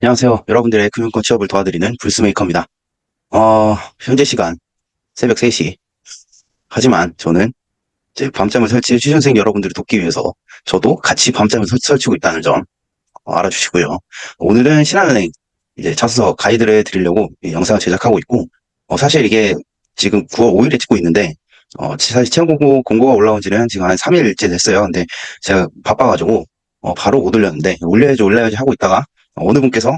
안녕하세요. 여러분들의 금융권 취업을 도와드리는 불스메이커입니다. 현재 시간 새벽 3시. 하지만 저는 이제 밤잠을 설치, 취준생 여러분들을 돕기 위해서 저도 같이 밤잠을 설치고 있다는 점 알아주시고요. 오늘은 신한은행 이제 자소서 가이드를 드리려고 이 영상을 제작하고 있고, 사실 이게 지금 9월 5일에 찍고 있는데, 사실 공고가 올라온 지는 지금 한 3일째 됐어요. 근데 제가 바빠가지고, 바로 못 올렸는데, 올려야지 하고 있다가, 어느 분께서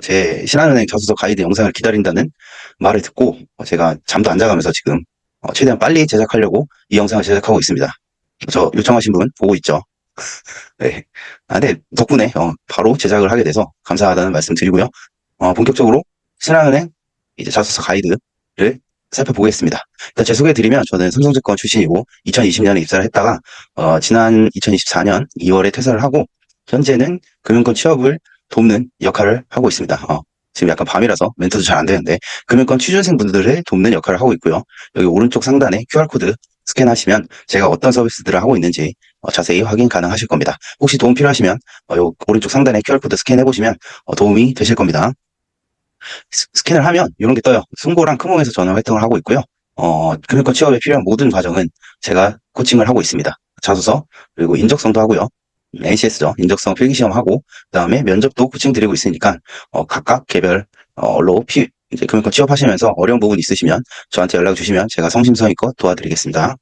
제 신한은행 자소서 가이드 영상을 기다린다는 말을 듣고, 제가 잠도 안 자가면서 지금, 최대한 빨리 제작하려고 이 영상을 제작하고 있습니다. 저 요청하신 분 보고 있죠? 네. 네. 덕분에, 바로 제작을 하게 돼서 감사하다는 말씀 드리고요. 본격적으로 신한은행 이제 자소서 가이드를 살펴보겠습니다. 일단 제 소개해드리면 저는 삼성증권 출신이고 2020년에 입사를 했다가 지난 2024년 2월에 퇴사를 하고 현재는 금융권 취업을 돕는 역할을 하고 있습니다. 지금 약간 밤이라서 멘트도 잘 안 되는데 금융권 취준생분들을 돕는 역할을 하고 있고요. 여기 오른쪽 상단에 QR코드 스캔하시면 제가 어떤 서비스들을 하고 있는지 자세히 확인 가능하실 겁니다. 혹시 도움 필요하시면 요 오른쪽 상단에 QR코드 스캔해보시면 도움이 되실 겁니다. 스캔을 하면 이런 게 떠요. 승고랑 크몽에서 저는 활동을 하고 있고요. 금융권 취업에 필요한 모든 과정은 제가 코칭을 하고 있습니다. 자소서, 그리고 인적성도 하고요. NCS죠. 인적성 필기시험하고, 그 다음에 면접도 코칭 드리고 있으니까, 각각 개별로 이제 금융권 취업하시면서 어려운 부분 있으시면 저한테 연락 주시면 제가 성심성의껏 도와드리겠습니다.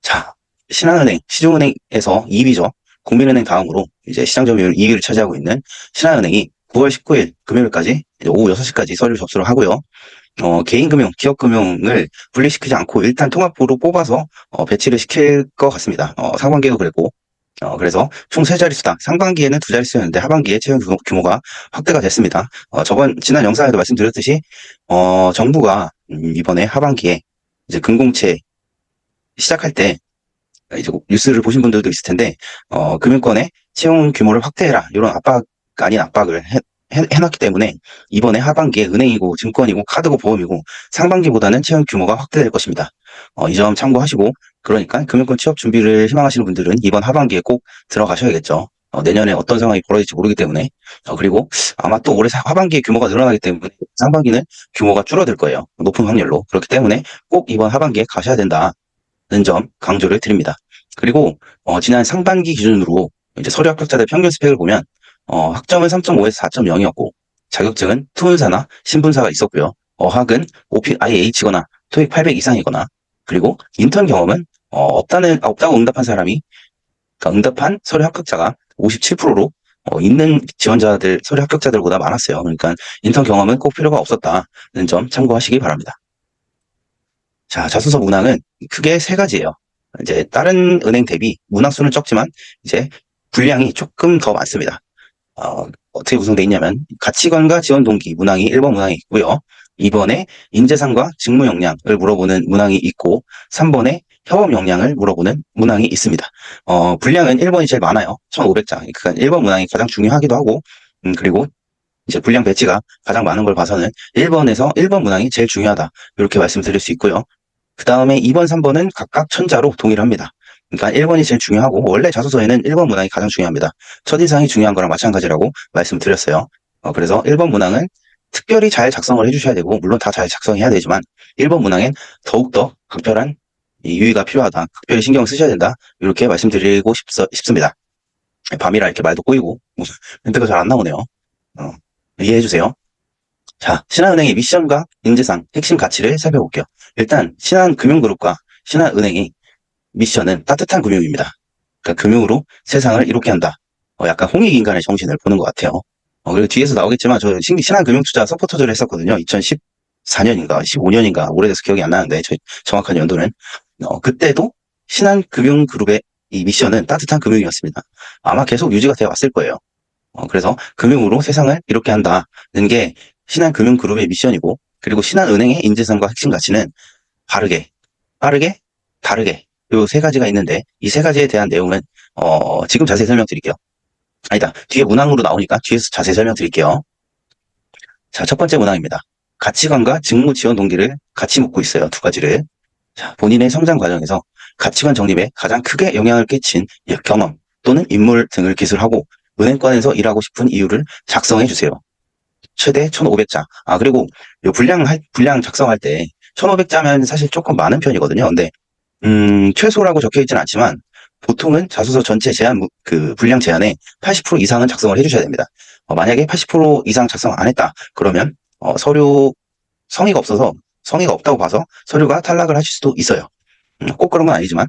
자, 신한은행, 시중은행에서 2위죠. 국민은행 다음으로 이제 시장 점유율 2위를 차지하고 있는 신한은행이 9월 19일 금요일까지 오후 6시까지 서류 접수를 하고요. 개인금융, 기업금융을 분리시키지 않고 일단 통합으로 뽑아서 배치를 시킬 것 같습니다. 상반기에도 그랬고, 그래서 총 3자릿수당, 상반기에는 2자릿수였는데 하반기에 채용 규모가 확대가 됐습니다. 지난 영상에도 말씀드렸듯이, 정부가 이번에 하반기에 이제 금공채 시작할 때 이제 뉴스를 보신 분들도 있을 텐데, 금융권의 채용 규모를 확대해라. 이런 압박 아닌 압박을 해놨기 때문에 이번에 하반기에 은행이고 증권이고 카드고 보험이고 상반기보다는 채용 규모가 확대될 것입니다. 이 점 참고하시고, 그러니까 금융권 취업 준비를 희망하시는 분들은 이번 하반기에 꼭 들어가셔야겠죠. 내년에 어떤 상황이 벌어질지 모르기 때문에. 그리고 아마 또 올해 하반기에 규모가 늘어나기 때문에 상반기는 규모가 줄어들 거예요. 높은 확률로. 그렇기 때문에 꼭 이번 하반기에 가셔야 된다는 점 강조를 드립니다. 그리고 지난 상반기 기준으로 이제 서류 합격자들 평균 스펙을 보면 학점은 3.5에서 4.0이었고 자격증은 투은사나 신분사가 있었고요. 어학은 OP, IH거나 토익 800 이상이거나, 그리고 인턴 경험은 없다고 응답한 사람이, 그러니까 응답한 서류 합격자가 57%로 있는 서류 합격자들보다 많았어요. 그러니까 인턴 경험은 꼭 필요가 없었다는 점 참고하시기 바랍니다. 자, 자소서 문항은 크게 3가지예요. 이제 다른 은행 대비 문항 수는 적지만 이제 분량이 조금 더 많습니다. 어떻게 구성되어 있냐면 가치관과 지원 동기 문항이 1번 문항이 있고요. 2번에 인재상과 직무 역량을 물어보는 문항이 있고 3번에 협업 역량을 물어보는 문항이 있습니다. 분량은 1번이 제일 많아요. 1,500장. 그러니까 1번 문항이 가장 중요하기도 하고, 그리고 이제 분량 배치가 가장 많은 걸 봐서는 1번 문항이 제일 중요하다. 이렇게 말씀드릴 수 있고요. 그 다음에 2번, 3번은 각각 천자로 동일합니다. 그러니까 1번이 제일 중요하고, 원래 자소서에는 1번 문항이 가장 중요합니다. 첫인상이 중요한 거랑 마찬가지라고 말씀드렸어요. 그래서 1번 문항은 특별히 잘 작성을 해주셔야 되고, 물론 다 잘 작성해야 되지만 1번 문항엔 더욱더 각별한 유의가 필요하다. 특별히 신경 쓰셔야 된다. 이렇게 말씀드리고 싶습니다. 밤이라 이렇게 말도 꼬이고 멘트가 잘 안 나오네요. 이해해 주세요. 자, 신한은행의 미션과 인재상 핵심 가치를 살펴볼게요. 일단 신한금융그룹과 신한은행의 미션은 따뜻한 금융입니다. 그러니까 금융으로 세상을 이롭게 한다. 약간 홍익인간의 정신을 보는 것 같아요. 그리고 뒤에서 나오겠지만 저 신한금융투자 서포터즈를 했었거든요. 2014년인가 15년인가 오래돼서 기억이 안 나는데 정확한 연도는. 그때도 신한금융그룹의 이 미션은 따뜻한 금융이었습니다. 아마 계속 유지가 되어 왔을 거예요. 그래서 금융으로 세상을 이롭게 한다는 게 신한금융그룹의 미션이고, 그리고 신한은행의 인재성과 핵심 가치는 바르게, 빠르게, 다르게, 요 3가지가 있는데 이 3가지에 대한 내용은 지금 자세히 설명드릴게요. 아니다, 뒤에 문항으로 나오니까 뒤에서 자세히 설명드릴게요. 자, 첫 번째 문항입니다. 가치관과 직무 지원 동기를 같이 묻고 있어요. 2가지를. 자, 본인의 성장 과정에서 가치관 정립에 가장 크게 영향을 끼친 경험 또는 인물 등을 기술하고 은행권에서 일하고 싶은 이유를 작성해 주세요. 최대 1,500자. 그리고 요 분량 작성할 때 1,500자면 사실 조금 많은 편이거든요. 근데 최소라고 적혀 있진 않지만 보통은 자소서 전체 그 분량 제한에 80% 이상은 작성을 해주셔야 됩니다. 만약에 80% 이상 작성 안 했다 그러면 서류 성의가 없다고 봐서 서류가 탈락을 하실 수도 있어요. 꼭 그런 건 아니지만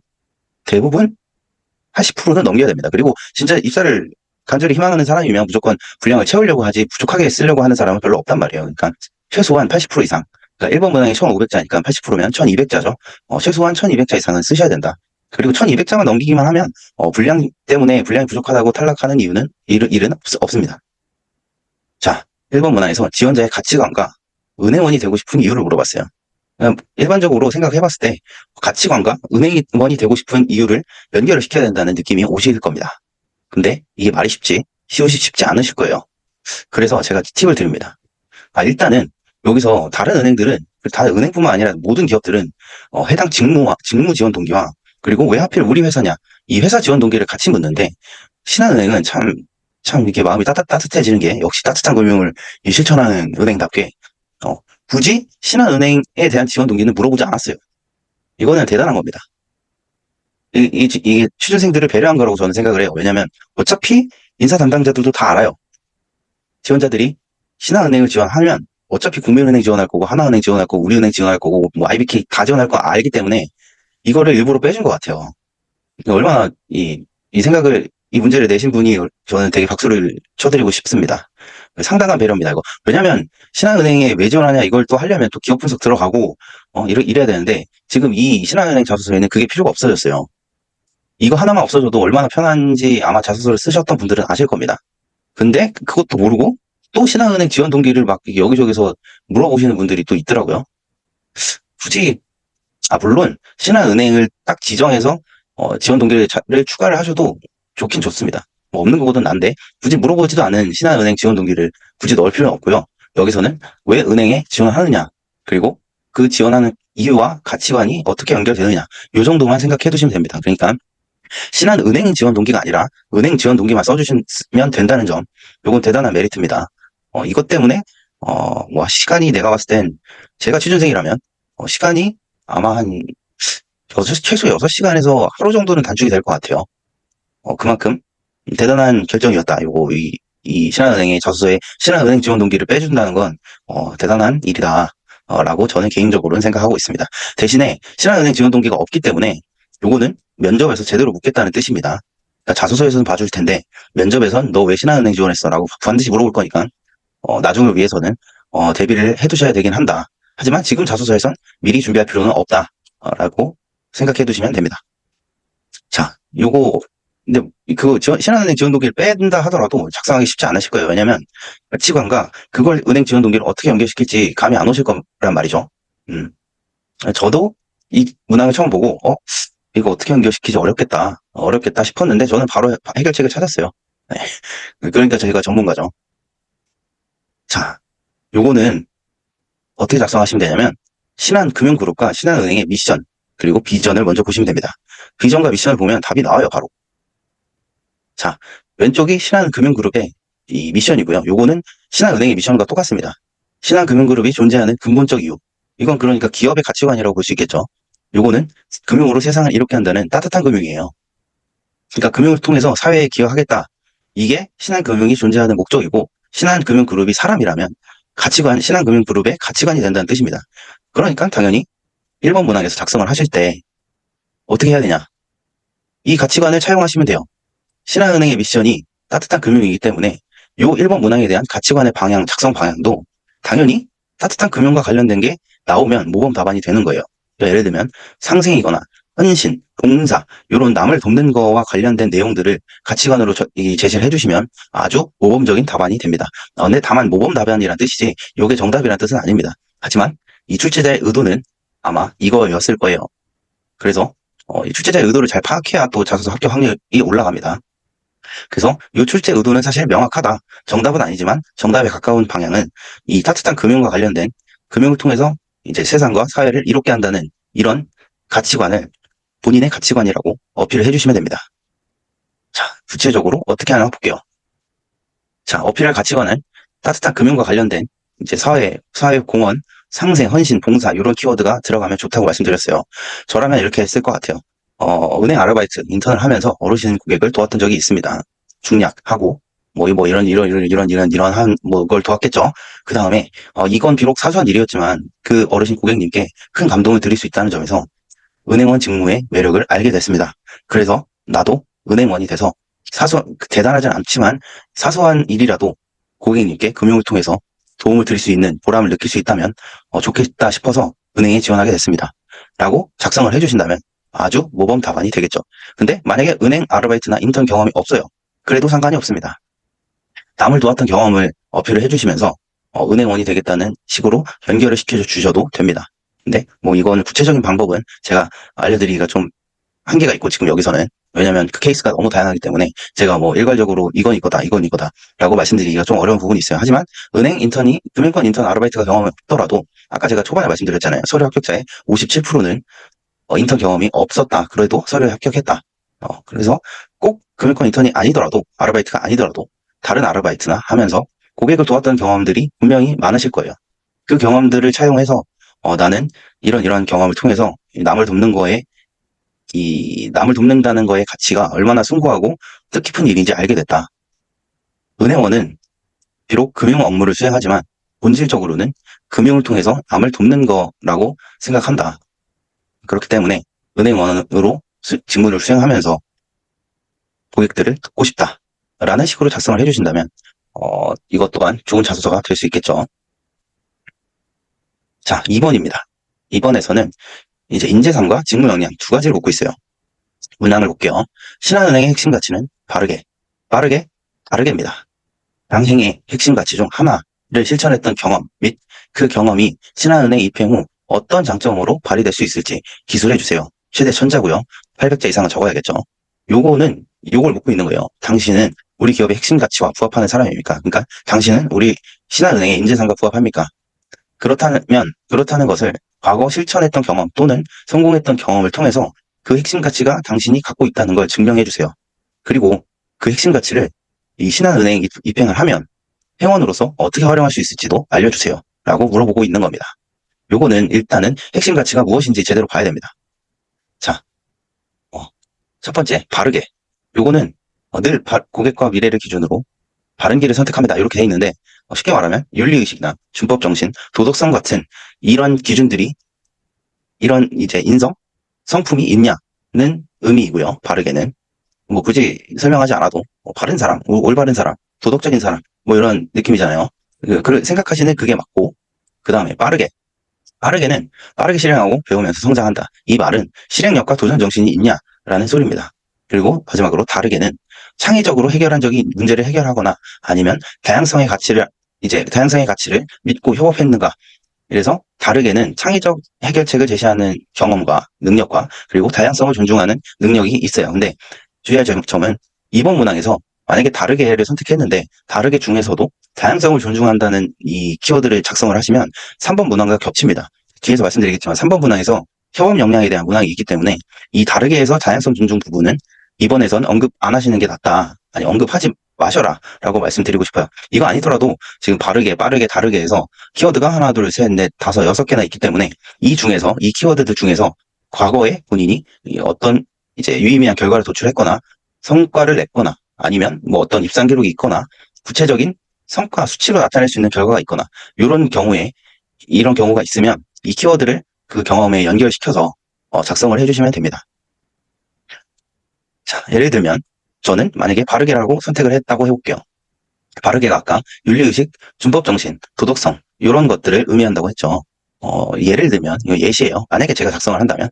대부분 80%는 넘겨야 됩니다. 그리고 진짜 입사를 간절히 희망하는 사람이면 무조건 분량을 채우려고 하지 부족하게 쓰려고 하는 사람은 별로 없단 말이에요. 그러니까 최소한 80% 이상. 그러니까 1번 문항이 1,500자니까 80%면 1,200자죠. 최소한 1,200자 이상은 쓰셔야 된다. 그리고 1,200자만 넘기기만 하면 분량 때문에 분량이 부족하다고 탈락하는 일은 없습니다. 자, 1번 문항에서 지원자의 가치관과 은행원이 되고 싶은 이유를 물어봤어요. 일반적으로 생각해봤을 때 가치관과 은행원이 되고 싶은 이유를 연결을 시켜야 된다는 느낌이 오실 겁니다. 근데 이게 말이 쉽지 않으실 거예요. 그래서 제가 팁을 드립니다. 일단은 여기서 다른 은행뿐만 아니라 모든 기업들은 해당 직무 지원 동기와 그리고 왜 하필 우리 회사냐 이 회사 지원 동기를 같이 묻는데 신한은행은 참 이렇게 마음이 따뜻해지는 게 역시 따뜻한 금융을 실천하는 은행답게 굳이 신한은행에 대한 지원 동기는 물어보지 않았어요. 이거는 대단한 겁니다. 이게 취준생들을 배려한 거라고 저는 생각을 해요. 왜냐면 어차피 인사 담당자들도 다 알아요. 지원자들이 신한은행을 지원하면 어차피 국민은행 지원할 거고 하나은행 지원할 거고 우리은행 지원할 거고 뭐 IBK 다 지원할 거 알기 때문에 이거를 일부러 빼준 것 같아요. 얼마나 이 문제를 내신 분이 저는 되게 박수를 쳐드리고 싶습니다. 상당한 배려입니다, 이거. 왜냐면 신한은행에 왜 지원하냐 이걸 또 하려면 또 기업 분석 들어가고 이래야 되는데 지금 이 신한은행 자소서에는 그게 필요가 없어졌어요. 이거 하나만 없어져도 얼마나 편한지 아마 자소서를 쓰셨던 분들은 아실 겁니다. 근데 그것도 모르고 또 신한은행 지원 동기를 막 여기저기서 물어보시는 분들이 또 있더라고요. 굳이 물론 신한은행을 딱 지정해서 지원 동기를 추가를 하셔도 좋긴 좋습니다. 뭐 없는 것보다는 난데 굳이 물어보지도 않은 신한은행 지원 동기를 굳이 넣을 필요는 없고요. 여기서는 왜 은행에 지원을 하느냐 그리고 그 지원하는 이유와 가치관이 어떻게 연결되느냐 이 정도만 생각해 두시면 됩니다. 그러니까 신한은행 지원 동기가 아니라 은행 지원 동기만 써주시면 된다는 점 이건 대단한 메리트입니다. 이것 때문에 뭐 시간이 내가 봤을 땐 제가 취준생이라면 시간이 아마 한 최소 6시간에서 하루 정도는 단축이 될 것 같아요. 그만큼 대단한 결정이었다. 이 신한은행의 자소서에 신한은행 지원 동기를 빼준다는 건 대단한 일이다. 라고 저는 개인적으로는 생각하고 있습니다. 대신에 신한은행 지원 동기가 없기 때문에 요거는 면접에서 제대로 묻겠다는 뜻입니다. 그러니까 자소서에서는 봐줄 텐데 면접에선 너 왜 신한은행 지원했어? 라고 반드시 물어볼 거니까 나중을 위해서는 대비를 해두셔야 되긴 한다. 하지만 지금 자소서에선 미리 준비할 필요는 없다. 라고 생각해 두시면 됩니다. 자, 근데 신한은행 지원 동기를 뺀다 하더라도 작성하기 쉽지 않으실 거예요. 왜냐면 가치관과 그걸 은행 지원 동기를 어떻게 연결시킬지 감이 안 오실 거란 말이죠. 저도 이 문항을 처음 보고 이거 어떻게 연결시키지 어렵겠다 싶었는데 저는 바로 해결책을 찾았어요. 네. 그러니까 저희가 전문가죠. 자, 요거는 어떻게 작성하시면 되냐면 신한금융그룹과 신한은행의 미션 그리고 비전을 먼저 보시면 됩니다. 비전과 미션을 보면 답이 나와요, 바로. 자, 왼쪽이 신한금융그룹의 이 미션이고요. 요거는 신한은행의 미션과 똑같습니다. 신한금융그룹이 존재하는 근본적 이유. 이건 그러니까 기업의 가치관이라고 볼 수 있겠죠. 요거는 금융으로 세상을 이롭게 한다는 따뜻한 금융이에요. 그러니까 금융을 통해서 사회에 기여하겠다. 이게 신한금융이 존재하는 목적이고 신한금융그룹이 사람이라면 신한금융그룹의 가치관이 된다는 뜻입니다. 그러니까 당연히 1번 문항에서 작성을 하실 때 어떻게 해야 되냐. 이 가치관을 차용하시면 돼요. 신한은행의 미션이 따뜻한 금융이기 때문에 요 1번 문항에 대한 가치관의 작성 방향도 당연히 따뜻한 금융과 관련된 게 나오면 모범 답안이 되는 거예요. 예를 들면 상생이거나 헌신, 봉사 이런 남을 돕는 거와 관련된 내용들을 가치관으로 제시를 해주시면 아주 모범적인 답안이 됩니다. 근데 다만 모범 답안이란 뜻이지 이게 정답이란 뜻은 아닙니다. 하지만 이 출제자의 의도는 아마 이거였을 거예요. 그래서 이 출제자의 의도를 잘 파악해야 또 자소서 합격 확률이 올라갑니다. 그래서 이 출제 의도는 사실 명확하다. 정답은 아니지만 정답에 가까운 방향은 이 따뜻한 금융과 관련된 금융을 통해서 이제 세상과 사회를 이롭게 한다는 이런 가치관을 본인의 가치관이라고 어필을 해주시면 됩니다. 자, 구체적으로 어떻게 하나 볼게요. 자, 어필할 가치관은 따뜻한 금융과 관련된 이제 사회 공헌, 상생, 헌신, 봉사 이런 키워드가 들어가면 좋다고 말씀드렸어요. 저라면 이렇게 했을 것 같아요. 은행 아르바이트 인턴을 하면서 어르신 고객을 도왔던 적이 있습니다. 중약하고 뭐 이런 한 뭐 걸 도왔겠죠. 그 다음에 이건 비록 사소한 일이었지만 그 어르신 고객님께 큰 감동을 드릴 수 있다는 점에서 은행원 직무의 매력을 알게 됐습니다. 그래서 나도 은행원이 돼서 대단하진 않지만 사소한 일이라도 고객님께 금융을 통해서 도움을 드릴 수 있는 보람을 느낄 수 있다면 좋겠다 싶어서 은행에 지원하게 됐습니다. 라고 작성을 해주신다면 아주 모범 답안이 되겠죠. 근데 만약에 은행 아르바이트나 인턴 경험이 없어요. 그래도 상관이 없습니다. 남을 도왔던 경험을 어필을 해주시면서 은행원이 되겠다는 식으로 연결을 시켜주셔도 됩니다. 근데 뭐 이거는 구체적인 방법은 제가 알려드리기가 좀 한계가 있고 지금 여기서는 왜냐면 그 케이스가 너무 다양하기 때문에 제가 뭐 일괄적으로 이건 이거다 라고 말씀드리기가 좀 어려운 부분이 있어요. 하지만 금융권 인턴 아르바이트가 경험이 없더라도 아까 제가 초반에 말씀드렸잖아요. 서류 합격자의 57%는 인턴 경험이 없었다. 그래도 서류에 합격했다. 그래서 꼭 금융권 인턴이 아니더라도 아르바이트가 아니더라도 다른 아르바이트나 하면서 고객을 도왔던 경험들이 분명히 많으실 거예요. 그 경험들을 차용해서 나는 이런 경험을 통해서 남을 돕는다는 거의 가치가 얼마나 숭고하고 뜻깊은 일인지 알게 됐다. 은행원은 비록 금융 업무를 수행하지만 본질적으로는 금융을 통해서 남을 돕는 거라고 생각한다. 그렇기 때문에 은행원으로 직무를 수행하면서 고객들을 돕고 싶다. 라는 식으로 작성을 해주신다면 이것 또한 좋은 자소서가 될 수 있겠죠. 자, 2번입니다. 2번에서는 이제 인재상과 직무 역량 두 가지를 묻고 있어요. 문항을 볼게요. 신한은행의 핵심 가치는 빠르게입니다. 당행의 핵심 가치 중 하나를 실천했던 경험 및 그 경험이 신한은행 입행 후 어떤 장점으로 발휘될 수 있을지 기술해주세요. 최대 1000자고요. 800자 이상은 적어야겠죠. 요걸 묻고 있는 거예요. 당신은 우리 기업의 핵심 가치와 부합하는 사람입니까? 그러니까 당신은 우리 신한은행의 인재상과 부합합니까? 그렇다는 것을 과거 실천했던 경험 또는 성공했던 경험을 통해서 그 핵심 가치가 당신이 갖고 있다는 걸 증명해 주세요. 그리고 그 핵심 가치를 이 신한은행에 입행을 하면 회원으로서 어떻게 활용할 수 있을지도 알려주세요. 라고 물어보고 있는 겁니다. 요거는 일단은 핵심 가치가 무엇인지 제대로 봐야 됩니다. 자, 첫 번째, 바르게. 요거는 늘 고객과 미래를 기준으로 바른 길을 선택합니다. 이렇게 돼 있는데 쉽게 말하면 윤리의식이나 준법정신, 도덕성 같은 이런 기준들이 이런 이제 성품이 있냐는 의미이고요. 바르게는 뭐 굳이 설명하지 않아도 바른 사람, 올바른 사람, 도덕적인 사람 뭐 이런 느낌이잖아요. 생각하시는 그게 맞고 그 다음에 빠르게는 빠르게 실행하고 배우면서 성장한다. 이 말은 실행력과 도전 정신이 있냐라는 소리입니다. 그리고 마지막으로 다르게는 창의적으로 문제를 해결하거나 아니면 다양성의 가치를 믿고 협업했는가. 그래서 다르게는 창의적 해결책을 제시하는 경험과 능력과 그리고 다양성을 존중하는 능력이 있어요. 근데 주의할 점은 이번 문항에서 만약에 다르게를 선택했는데 다르게 중에서도 다양성을 존중한다는 이 키워드를 작성을 하시면 3번 문항과 겹칩니다. 뒤에서 말씀드리겠지만 3번 문항에서 협업 역량에 대한 문항이 있기 때문에 이 다르게에서 다양성 존중 부분은 이번에선 언급 안 하시는 게 낫다. 아니 언급하지 마셔라 라고 말씀드리고 싶어요. 이거 아니더라도 지금 빠르게 다르게 해서 키워드가 하나 둘 셋 넷 다섯 6개나 있기 때문에 이 키워드들 중에서 과거에 본인이 어떤 이제 유의미한 결과를 도출했거나 성과를 냈거나 아니면 뭐 어떤 입상 기록이 있거나 구체적인 성과 수치로 나타낼 수 있는 결과가 있거나 이런 경우가 있으면 이 키워드를 그 경험에 연결시켜서 작성을 해주시면 됩니다. 자, 예를 들면 저는 만약에 바르게라고 선택을 했다고 해볼게요. 바르게가 아까 윤리의식, 준법정신, 도덕성 이런 것들을 의미한다고 했죠. 예를 들면 이거 예시예요. 만약에 제가 작성을 한다면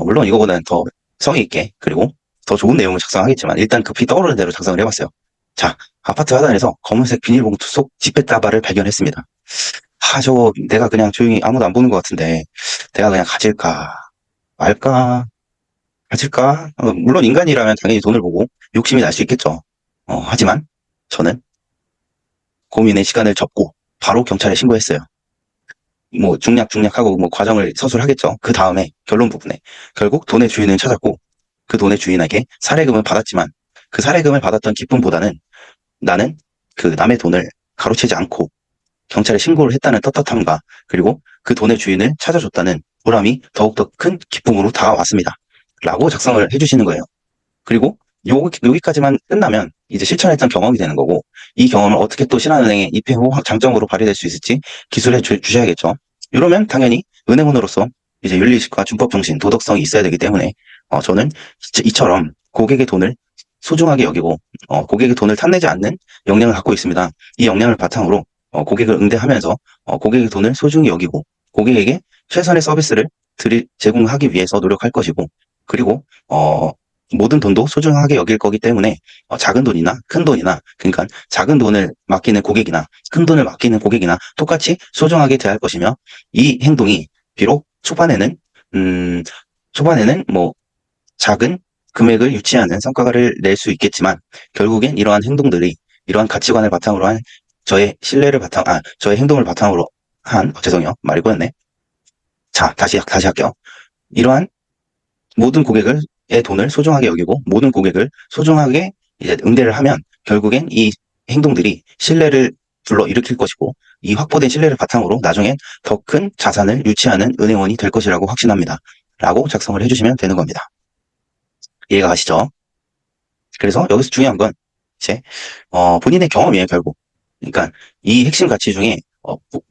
물론 이거보다는 더 성의 있게 그리고 더 좋은 내용을 작성하겠지만 일단 급히 떠오르는 대로 작성을 해봤어요. 자, 아파트 하단에서 검은색 비닐봉투 속 지폐다발을 발견했습니다. 저거 내가 그냥 조용히 아무도 안 보는 것 같은데 내가 그냥 가질까 말까 물론 인간이라면 당연히 돈을 보고 욕심이 날 수 있겠죠. 하지만 저는 고민의 시간을 접고 바로 경찰에 신고했어요. 뭐 중략하고 뭐 과정을 서술하겠죠. 그 다음에 결론 부분에 결국 돈의 주인을 찾았고 그 돈의 주인에게 사례금을 받았지만 그 사례금을 받았던 기쁨보다는 나는 그 남의 돈을 가로채지 않고 경찰에 신고를 했다는 떳떳함과 그리고 그 돈의 주인을 찾아줬다는 보람이 더욱더 큰 기쁨으로 다가왔습니다. 라고 작성을 해주시는 거예요. 그리고 여기까지만 끝나면 이제 실천했던 경험이 되는 거고, 이 경험을 어떻게 또 신한은행에 입회 후 장점으로 발휘될 수 있을지 기술해 주셔야겠죠. 이러면 당연히 은행원으로서 이제 윤리의식과 준법 정신, 도덕성이 있어야 되기 때문에 저는 이처럼 고객의 돈을 소중하게 여기고 고객의 돈을 탐내지 않는 역량을 갖고 있습니다. 이 역량을 바탕으로 고객을 응대하면서 고객의 돈을 소중히 여기고 고객에게 최선의 서비스를 제공하기 위해서 노력할 것이고, 그리고 모든 돈도 소중하게 여길 거기 때문에 작은 돈이나 큰 돈이나, 그러니까 작은 돈을 맡기는 고객이나 큰 돈을 맡기는 고객이나 똑같이 소중하게 대할 것이며, 이 행동이 비록 초반에는 뭐 작은 금액을 유치하는 성과를 낼 수 있겠지만, 결국엔 이러한 행동들이 이러한 가치관을 바탕으로 한 저의 행동을 바탕으로 한 죄송해요, 말이 꼬였네. 자, 다시 할게요. 이러한 모든 고객의 돈을 소중하게 여기고 모든 고객을 소중하게 이제 응대를 하면 결국엔 이 행동들이 신뢰를 불러일으킬 것이고, 이 확보된 신뢰를 바탕으로 나중엔 더 큰 자산을 유치하는 은행원이 될 것이라고 확신합니다. 라고 작성을 해주시면 되는 겁니다. 이해가 가시죠? 그래서 여기서 중요한 건 이제 본인의 경험이에요, 결국. 그러니까 이 핵심 가치 중에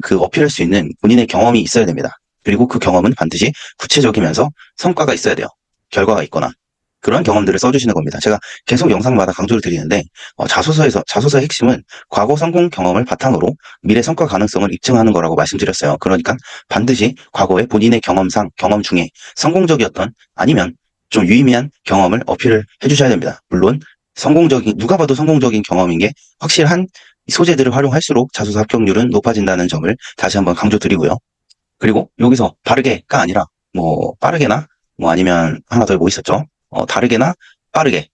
그 어필할 수 있는 본인의 경험이 있어야 됩니다. 그리고 그 경험은 반드시 구체적이면서 성과가 있어야 돼요. 결과가 있거나 그런 경험들을 써주시는 겁니다. 제가 계속 영상마다 강조를 드리는데 자소서의 핵심은 과거 성공 경험을 바탕으로 미래 성과 가능성을 입증하는 거라고 말씀드렸어요. 그러니까 반드시 과거의 본인의 경험 중에 성공적이었던 아니면 좀 유의미한 경험을 어필을 해주셔야 됩니다. 물론 누가 봐도 성공적인 경험인 게 확실한 소재들을 활용할수록 자소서 합격률은 높아진다는 점을 다시 한번 강조드리고요. 그리고 여기서 바르게가 아니라 뭐 빠르게나 아니면 하나 더 뭐 있었죠? 다르게나 빠르게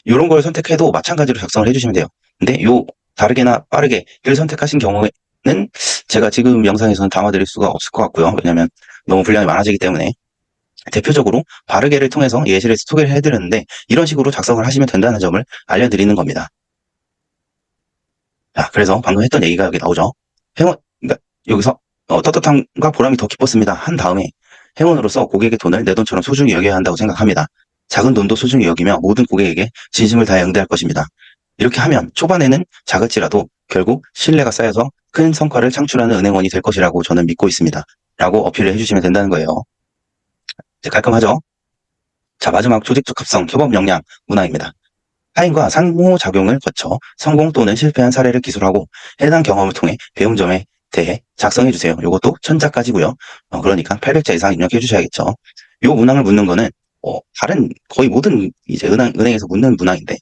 이런 걸 선택해도 마찬가지로 작성을 해주시면 돼요. 근데 요 다르게나 빠르게를 선택하신 경우에는 제가 지금 영상에서는 담아드릴 수가 없을 것 같고요. 왜냐하면 너무 분량이 많아지기 때문에 대표적으로 바르게를 통해서 예시를 소개를 해드렸는데, 이런 식으로 작성을 하시면 된다는 점을 알려드리는 겁니다. 자, 그래서 방금 했던 얘기가 여기 나오죠. 그러니까 여기서 떳떳함과 보람이 더 깊었습니다 한 다음에, 회원으로서 고객의 돈을 내 돈처럼 소중히 여겨야 한다고 생각합니다. 작은 돈도 소중히 여기며 모든 고객에게 진심을 다해 응대할 것입니다. 이렇게 하면 초반에는 작을지라도 결국 신뢰가 쌓여서 큰 성과를 창출하는 은행원이 될 것이라고 저는 믿고 있습니다. 라고 어필을 해주시면 된다는 거예요. 깔끔하죠? 자, 마지막 조직적 합성, 협업 역량 문항입니다. 타인과 상호작용을 거쳐 성공 또는 실패한 사례를 기술하고 해당 경험을 통해 배운 점에 대해 작성해주세요. 이것도 1000자까지고요. 그러니까 800자 이상 입력해 주셔야겠죠. 이 문항을 묻는 거는 다른 거의 모든 이제 은행에서 묻는 문항인데,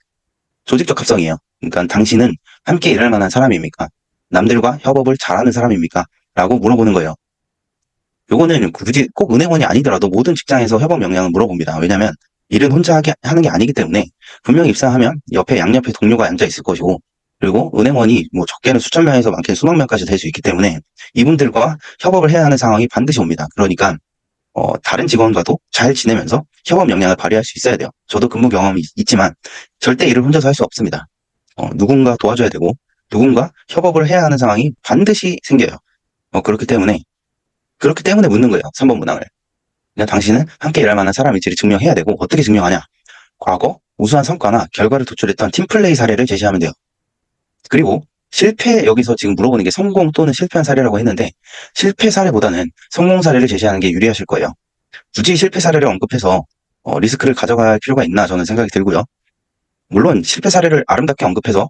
조직적 합성이에요. 그러니까 당신은 함께 일할 만한 사람입니까? 남들과 협업을 잘하는 사람입니까? 라고 물어보는 거예요. 요거는 굳이 꼭 은행원이 아니더라도 모든 직장에서 협업 역량을 물어봅니다. 왜냐하면 일은 혼자 하는 게 아니기 때문에 분명히 입사하면 양옆에 동료가 앉아 있을 것이고, 그리고 은행원이 뭐 적게는 수천 명에서 많게는 수만 명까지 될 수 있기 때문에 이분들과 협업을 해야 하는 상황이 반드시 옵니다. 그러니까 다른 직원과도 잘 지내면서 협업 역량을 발휘할 수 있어야 돼요. 저도 근무 경험이 있지만 절대 일을 혼자서 할 수 없습니다. 누군가 도와줘야 되고 누군가 협업을 해야 하는 상황이 반드시 생겨요. 그렇기 때문에 묻는 거예요. 3번 문항을. 그러니까 당신은 함께 일할 만한 사람인지를 증명해야 되고, 어떻게 증명하냐? 과거 우수한 성과나 결과를 도출했던 팀플레이 사례를 제시하면 돼요. 그리고 여기서 지금 물어보는 게 성공 또는 실패한 사례라고 했는데, 실패 사례보다는 성공 사례를 제시하는 게 유리하실 거예요. 굳이 실패 사례를 언급해서 리스크를 가져갈 필요가 있나 저는 생각이 들고요. 물론 실패 사례를 아름답게 언급해서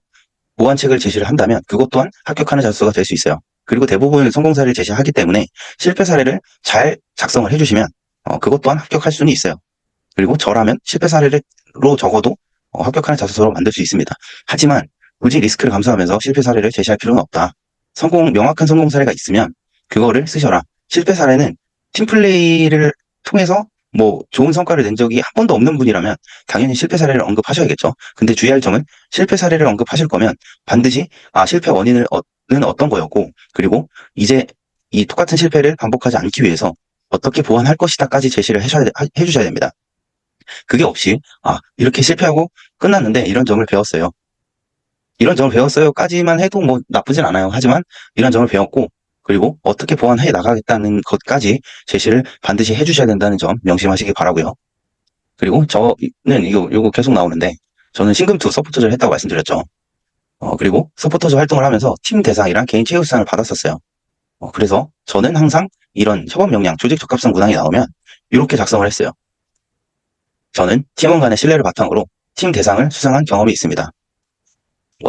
보완책을 제시를 한다면 그것 또한 합격하는 자소서가 될 수 있어요. 그리고 대부분 성공 사례를 제시하기 때문에 실패 사례를 잘 작성을 해주시면 그것 또한 합격할 수는 있어요. 그리고 저라면 실패 사례로 적어도 합격하는 자소서로 만들 수 있습니다. 하지만 굳이 리스크를 감수하면서 실패 사례를 제시할 필요는 없다. 명확한 성공 사례가 있으면 그거를 쓰셔라. 실패 사례는 팀플레이를 통해서 뭐 좋은 성과를 낸 적이 한 번도 없는 분이라면 당연히 실패 사례를 언급하셔야겠죠. 근데 주의할 점은 실패 사례를 언급하실 거면 반드시 실패 원인은 어떤 거였고, 그리고 이제 이 똑같은 실패를 반복하지 않기 위해서 어떻게 보완할 것이다까지 제시를 해주셔야 됩니다. 그게 없이 이렇게 실패하고 끝났는데 이런 점을 배웠어요. 이런 점을 배웠어요까지만 해도 뭐 나쁘진 않아요. 하지만 이런 점을 배웠고, 그리고 어떻게 보완해 나가겠다는 것까지 제시를 반드시 해주셔야 된다는 점 명심하시기 바라고요. 그리고 저는 요거 계속 나오는데, 저는 신금2 서포터즈를 했다고 말씀드렸죠. 그리고 서포터즈 활동을 하면서 팀 대상이랑 개인 최우수상을 받았었어요. 그래서 저는 항상 이런 협업 역량, 조직 적합성 문항이 나오면 이렇게 작성을 했어요. 저는 팀원 간의 신뢰를 바탕으로 팀 대상을 수상한 경험이 있습니다.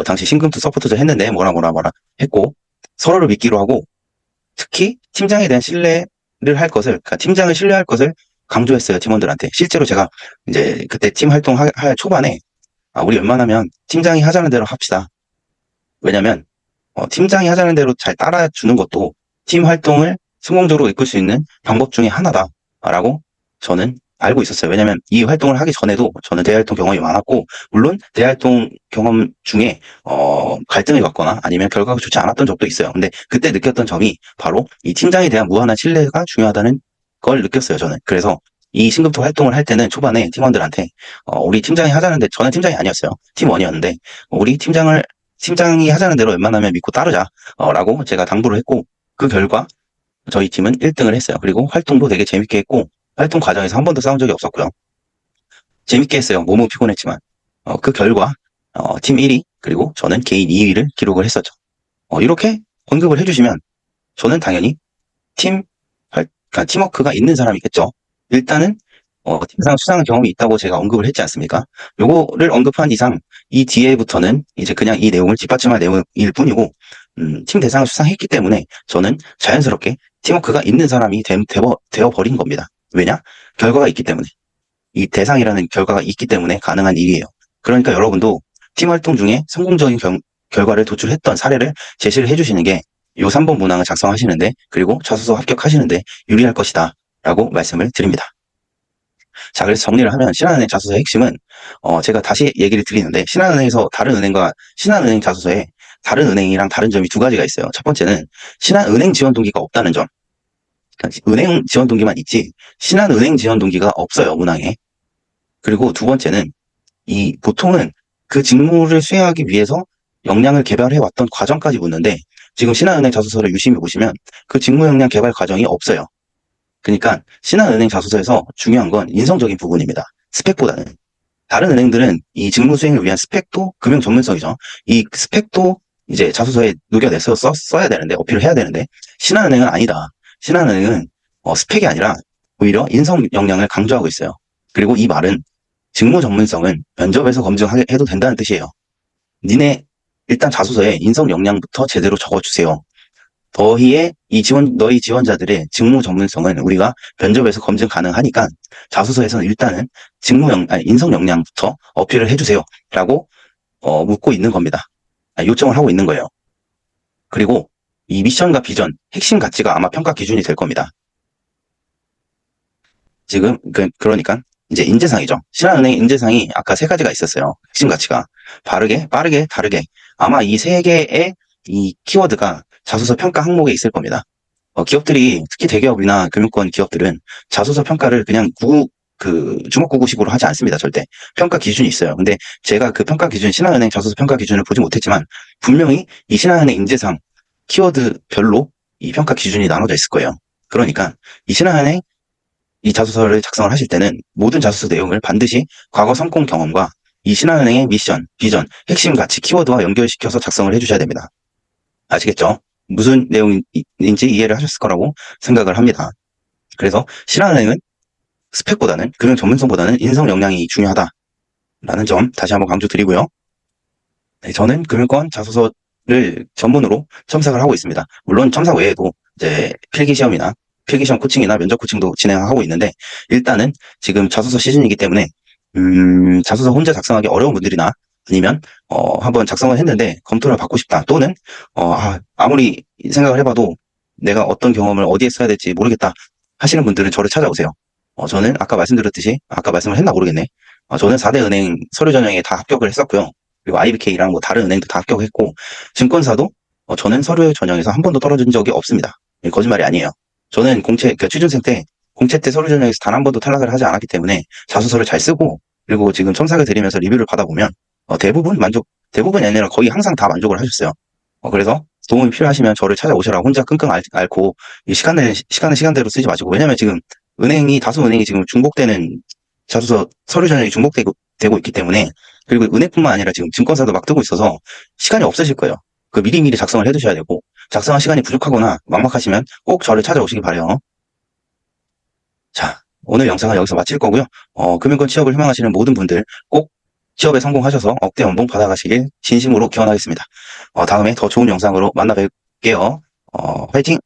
당시 신금2 서포터즈 했는데 뭐라 했고, 서로를 믿기로 하고, 특히 팀장에 대한 신뢰를 할 것을, 그러니까 팀장을 신뢰할 것을 강조했어요, 팀원들한테. 실제로 제가 이제 그때 팀 활동할 초반에, 우리 웬만하면 팀장이 하자는 대로 합시다. 왜냐면 팀장이 하자는 대로 잘 따라주는 것도 팀 활동을 성공적으로 이끌 수 있는 방법 중에 하나다라고 저는 알고 있었어요. 왜냐면 이 활동을 하기 전에도 저는 대활동 경험이 많았고, 물론 대활동 경험 중에 갈등을 겪거나 아니면 결과가 좋지 않았던 적도 있어요. 근데 그때 느꼈던 점이 바로 이 팀장에 대한 무한한 신뢰가 중요하다는 걸 느꼈어요, 저는. 그래서 이 신금토 활동을 할 때는 초반에 팀원들한테 우리 팀장이 하자는데, 저는 팀장이 아니었어요. 팀원이었는데, 우리 팀장이 하자는 대로 웬만하면 믿고 따르자 라고 제가 당부를 했고, 그 결과 저희 팀은 1등을 했어요. 그리고 활동도 되게 재밌게 했고, 활동 과정에서 한 번도 싸운 적이 없었고요. 재밌게 했어요. 너무 피곤했지만. 그 결과 팀 1위, 그리고 저는 개인 2위를 기록을 했었죠. 이렇게 언급을 해주시면 저는 당연히 그러니까 팀워크가 있는 사람이겠죠. 일단은 팀상 수상 경험이 있다고 제가 언급을 했지 않습니까? 요거를 언급한 이상 이 뒤에부터는 이제 그냥 이 내용을 뒷받침할 내용일 뿐이고, 팀 대상을 수상했기 때문에 저는 자연스럽게 팀워크가 있는 사람이 되어버린 겁니다. 왜냐? 결과가 있기 때문에. 이 대상이라는 결과가 있기 때문에 가능한 일이에요. 그러니까 여러분도 팀 활동 중에 성공적인 결과를 도출했던 사례를 제시를 해주시는 게 요 3번 문항을 작성하시는데, 그리고 자소서 합격하시는데 유리할 것이다 라고 말씀을 드립니다. 자, 그래서 정리를 하면 신한은행 자소서의 핵심은 제가 다시 얘기를 드리는데, 신한은행에서 다른 은행과 신한은행 자소서에 다른 은행이랑 다른 점이 두 가지가 있어요. 첫 번째는 신한은행 지원 동기가 없다는 점. 그러니까 은행 지원 동기만 있지 신한은행 지원 동기가 없어요, 문항에. 그리고 두 번째는 보통은 그 직무를 수행하기 위해서 역량을 개발해 왔던 과정까지 묻는데, 지금 신한은행 자소서를 유심히 보시면 그 직무 역량 개발 과정이 없어요. 그러니까 신한은행 자소서에서 중요한 건 인성적인 부분입니다. 스펙보다는. 다른 은행들은 이 직무 수행을 위한 스펙도 금융 전문성이죠. 이 스펙도 이제 자소서에 녹여내서 써야 되는데, 어필을 해야 되는데, 신한은행은 아니다. 신한은행은 스펙이 아니라 오히려 인성 역량을 강조하고 있어요. 그리고 이 말은 직무 전문성은 면접에서 검증해도 된다는 뜻이에요. 니네 일단 자소서에 인성 역량부터 제대로 적어주세요. 너희 지원자들의 직무 전문성은 우리가 면접에서 검증 가능하니까 자소서에서는 일단은 인성 역량부터 어필을 해주세요. 라고 묻고 있는 겁니다. 요청을 하고 있는 거예요. 그리고 이 미션과 비전, 핵심 가치가 아마 평가 기준이 될 겁니다. 지금 그러니까 이제 인재상이죠. 신한은행 인재상이 아까 세 가지가 있었어요. 핵심 가치가 빠르게, 다르게. 아마 이 세 개의 이 키워드가 자소서 평가 항목에 있을 겁니다. 기업들이, 특히 대기업이나 금융권 기업들은 자소서 평가를 그냥 주먹구구식으로 하지 않습니다. 절대. 평가 기준이 있어요. 근데 제가 그 평가 기준, 신한은행 자소서 평가 기준을 보지 못했지만 분명히 이 신한은행 인재상 키워드별로 이 평가 기준이 나눠져 있을 거예요. 그러니까 이 신한은행 이 자소서를 작성을 하실 때는 모든 자소서 내용을 반드시 과거 성공 경험과 이 신한은행의 미션, 비전, 핵심 가치 키워드와 연결시켜서 작성을 해주셔야 됩니다. 아시겠죠? 무슨 내용인지 이해를 하셨을 거라고 생각을 합니다. 그래서 신한은행은 스펙보다는, 금융 전문성보다는 인성 역량이 중요하다라는 점 다시 한번 강조드리고요. 네, 저는 금융권 자소서를 전문으로 첨삭을 하고 있습니다. 물론 첨삭 외에도 이제 필기시험 코칭이나 면접 코칭도 진행하고 있는데, 일단은 지금 자소서 시즌이기 때문에 자소서 혼자 작성하기 어려운 분들이나, 아니면 한번 작성을 했는데 검토를 받고 싶다, 또는 아무리 생각을 해봐도 내가 어떤 경험을 어디에 써야 될지 모르겠다 하시는 분들은 저를 찾아오세요. 저는 아까 말씀을 했나 모르겠네. 저는 4대 은행 서류 전형에 다 합격을 했었고요. 그리고 IBK랑 뭐 다른 은행도 다 합격했고, 증권사도 저는 서류 전형에서 한 번도 떨어진 적이 없습니다. 거짓말이 아니에요. 저는 취준생 때 공채 때 서류 전형에서 단 한 번도 탈락을 하지 않았기 때문에 자소서를 잘 쓰고, 그리고 지금 첨삭을 드리면서 리뷰를 받아보면 대부분이 아니라 거의 항상 다 만족을 하셨어요. 그래서 도움이 필요하시면 저를 찾아오셔라. 혼자 끙끙 앓고 이 시간은 시간대로 쓰지 마시고. 왜냐면 지금 다수 은행이 지금 중복되는 자소서 서류 전형이 중복되고 있기 때문에, 그리고 은행뿐만 아니라 지금 증권사도 막 뜨고 있어서 시간이 없으실 거예요. 그 미리미리 작성을 해두셔야 되고, 작성할 시간이 부족하거나 막막하시면 꼭 저를 찾아오시기 바래요. 자, 오늘 영상은 여기서 마칠 거고요. 금융권 취업을 희망하시는 모든 분들 꼭 취업에 성공하셔서 억대 연봉 받아가시길 진심으로 기원하겠습니다. 다음에 더 좋은 영상으로 만나 뵐게요. 화이팅!